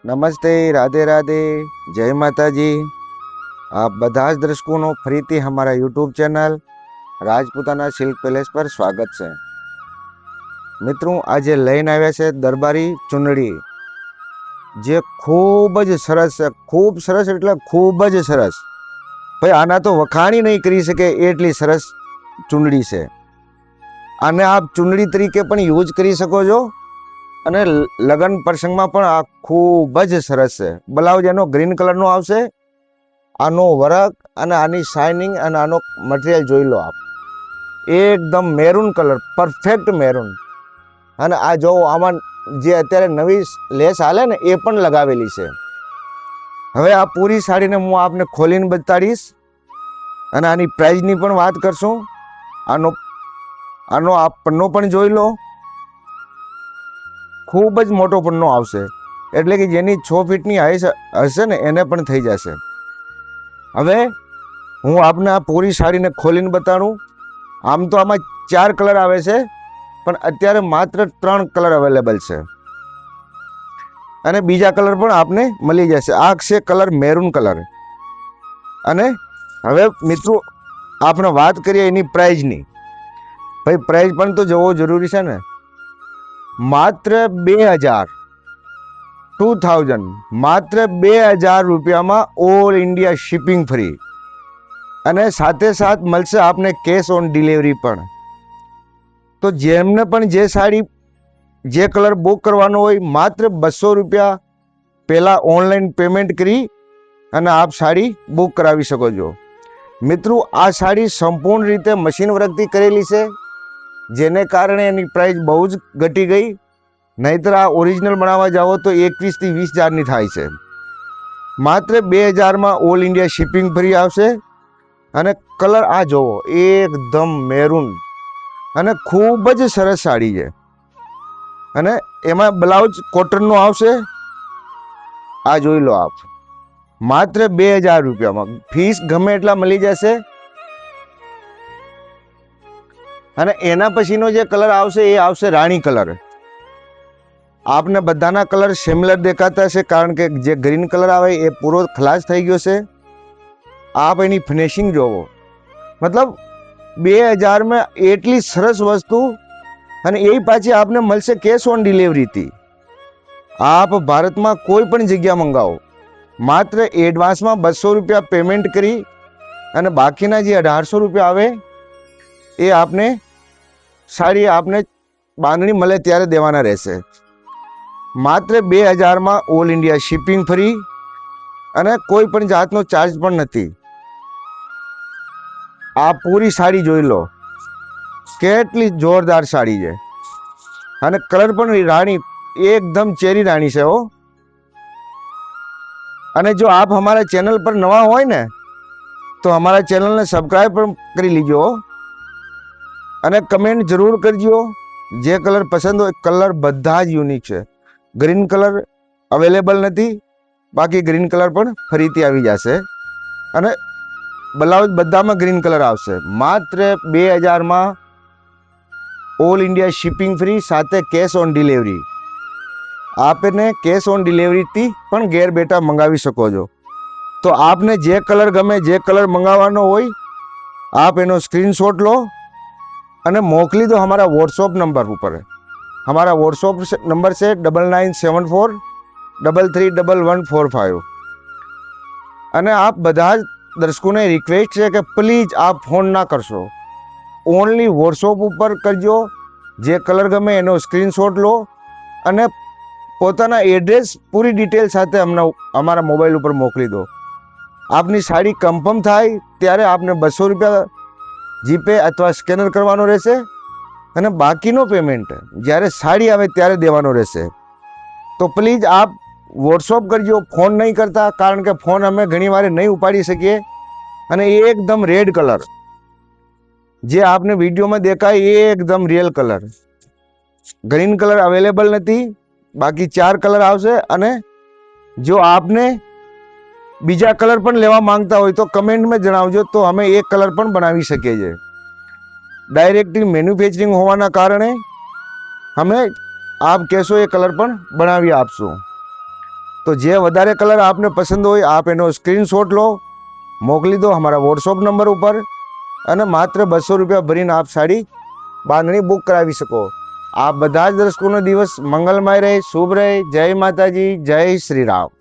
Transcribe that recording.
નમસ્તે, રાધે રાધે, જય માતાજી। આપ બધા જ દર્શકોનો ફરીથી અમારા YouTube channel Rajputana silk palace પર સ્વાગત છે। મિત્રો, આજે લઈને આવ્યા છે દરબારી ચુંદડી, જે ખૂબ જ સરસ છે। ખૂબ સરસ એટલે ખૂબ જ સરસ, ભાઈ આના તો વખાણી નહીં કરી શકે એટલી સરસ ચુંદડી છે। આને આપ ચુંદડી તરીકે પણ યુઝ કરી શકો છો અને લગ્ન પ્રસંગમાં પણ આ ખૂબ જ સરસ છે। બ્લાઉઝ એનો ગ્રીન કલરનો આવશે, આનો વર્ક અને આની શાઇનિંગ અને આનો મટીરિયલ જોઈ લો આપ, એકદમ મેરૂન કલર, પરફેક્ટ મેરૂન। અને આ જો આમાં જે અત્યારે નવી લેસ હાલે ને એ પણ લગાવેલી છે। હવે આ પૂરી સાડીને હું આપને ખોલીને બતાડીશ અને આની પ્રાઇઝની પણ વાત કરશું। આનો આ પન્નો પણ જોઈ લો, ખૂબ જ મોટો પન્નો આવશે, એટલે કે જેની 6 ફીટની હાઈટ હશે ને એને પણ થઈ જશે। હવે હું આપને આ પૂરી સાડીને ખોલીને બતાડું। આમ તો આમાં 4 કલર આવે છે, પણ અત્યારે માત્ર 3 કલર અવેલેબલ છે અને બીજા કલર પણ આપને મળી જશે। આ છે કલર મેરૂન કલર। અને હવે મિત્રો આપણે વાત કરીએ એની પ્રાઇઝની। ભાઈ પ્રાઇઝ પણ તો જોવો જરૂરી છે ને। માત્ર 2000 માત્ર 2000 રૂપિયામાં ઓલ ઇન્ડિયા શિપિંગ ફ્રી, અને સાથે સાથ મળશે આપને કેશ ઓન ડિલિવરી પણ। તો જેમને પણ જે સાડી જે કલર બુક કરવાનો હોય, માત્ર 200 રૂપિયા પહેલા ઓનલાઈન પેમેન્ટ કરી અને આપ સાડી બુક કરાવી શકો છો। મિત્રો, આ સાડી સંપૂર્ણ રીતે મશીન વર્કથી કરેલી છે, જેને કારણે એની પ્રાઇસ બહુ જ ઘટી ગઈ। નહીતર આ ઓરિજિનલ બનાવવા જાઓ તો 21 થી 20 હજારની થાય છે। માત્ર 2000માં ઓલ ઇન્ડિયા શિપિંગ ફ્રી આવશે। અને કલર આ જોવો, એકદમ મેરૂન અને ખૂબ જ સરસ સાડી છે। અને એમાં બ્લાઉઝ કોટનનો આવશે, આ જોઈ લો આપ, માત્ર 2000 રૂપિયામાં। ફીસ ગમે એટલા મળી જશે। અને એના પછીનો જે કલર આવશે એ આવશે રાણી કલર। આપને બધાના કલર સિમિલર દેખાતા હશે, કારણ કે જે ગ્રીન કલર આવે એ પૂરો ખલાસ થઈ ગયો છે। આપ એની ફિનિશિંગ જોવો, મતલબ 2000માં એટલી સરસ વસ્તુ, અને એ પાછી આપને મળશે કેશ ઓન ડિલિવરીથી। આપ ભારતમાં કોઈ પણ જગ્યા મંગાવો, માત્ર એડવાન્સમાં 200 રૂપિયા પેમેન્ટ કરી અને બાકીના જે 1800 રૂપિયા આવે એ આપને સાડી આપને બાંધણી મળે ત્યારે દેવાના રહેશે। માત્ર 2000માં ઓલ ઇન્ડિયા શિપિંગ ફ્રી અને કોઈ પણ જાતનો ચાર્જ પણ નથી। આ પૂરી સાડી જોઈ લો, કેટલી જોરદાર સાડી છે। અને કલર પણ રાણી, એકદમ ચેરી રાણી છે હો। અને જો આપ हमारा ચેનલ પર નવા હોય ને તો हमारा ચેનલને સબસ્ક્રાઇબ પણ કરી લીજો અને કમેન્ટ જરૂર કરજો। જે કલર પસંદ હોય, કલર બધા જ યુનિક છે। ગ્રીન કલર અવેલેબલ નથી, બાકી ગ્રીન કલર પણ ફરીથી આવી જશે। અને બ્લાઉઝ બધામાં ગ્રીન કલર આવશે। માત્ર 2000માં ઓલ ઇન્ડિયા શિપિંગ ફ્રી સાથે કેશ ઓન ડિલિવરી। આપને કેશ ઓન ડિલિવરીથી પણ ઘેર બેઠા મંગાવી શકો છો। તો આપને જે કલર ગમે, જે કલર મંગાવવાનો હોય, आप एनो स्क्रीनशॉट लो અને મોકલી દો हमारा व्हाट्सएप नंबर ऊपर। हमारा व्हाट्सएप नंबर से 9974331145। અને આપ બધા જ દર્શકોને રિક્વેસ્ટ છે કે પ્લીઝ આપ ફોન ના કરશો, ઓનલી व्हाट्सएप ઉપર કરજો। જે કલર ગમે એનો સ્ક્રીનશોટ લો અને પોતાના એડ્રેસ પૂરી ડિટેલ સાથે અમને અમારા મોબાઈલ ઉપર મોકલી દો। આપની સાડી કન્ફર્મ થાય ત્યારે આપને 200 રૂપિયા જીપે અથવા સ્કેનર કરવાનો રહેશે, અને બાકીનો પેમેન્ટ જ્યારે સાડી આવે ત્યારે દેવાનો રહેશે। તો પ્લીઝ આપ व्हाट्सएप કરજો, ફોન નહીં કરતા, કારણ કે ફોન અમે ઘણી વાર નહીં ઉપાડી શકીએ। અને એ એકદમ રેડ કલર, જે આપને વિડીયોમાં દેખાય એ એકદમ real colour. Green colour available નથી, બાકી 4 કલર આવશે। અને જો આપને બીજા કલર પણ લેવા માંગતા હોય તો કમેન્ટમાં જણાવજો, તો અમે એક કલર પણ બનાવી શકીએ છીએ। ડાયરેક્ટલી મેન્યુફેક્ચરિંગ હોવાના કારણે અમે આપ કહેશો એ કલર પણ બનાવી આપશું। तो जे वधारे कलर आपने पसंद हो आप एनो स्क्रीनशॉट लो, मोकली दो हमारा व्हाट्सएप नंबर ऊपर અને માત્ર 200 રૂપિયા ભરીને આપ સાડી બાંધણી બુક કરાવી શકો। આપ બધા જ દર્શકોનો દિવસ મંગલમય રહે, શુભ રહે। જય માતાજી, જય શ્રી રામ।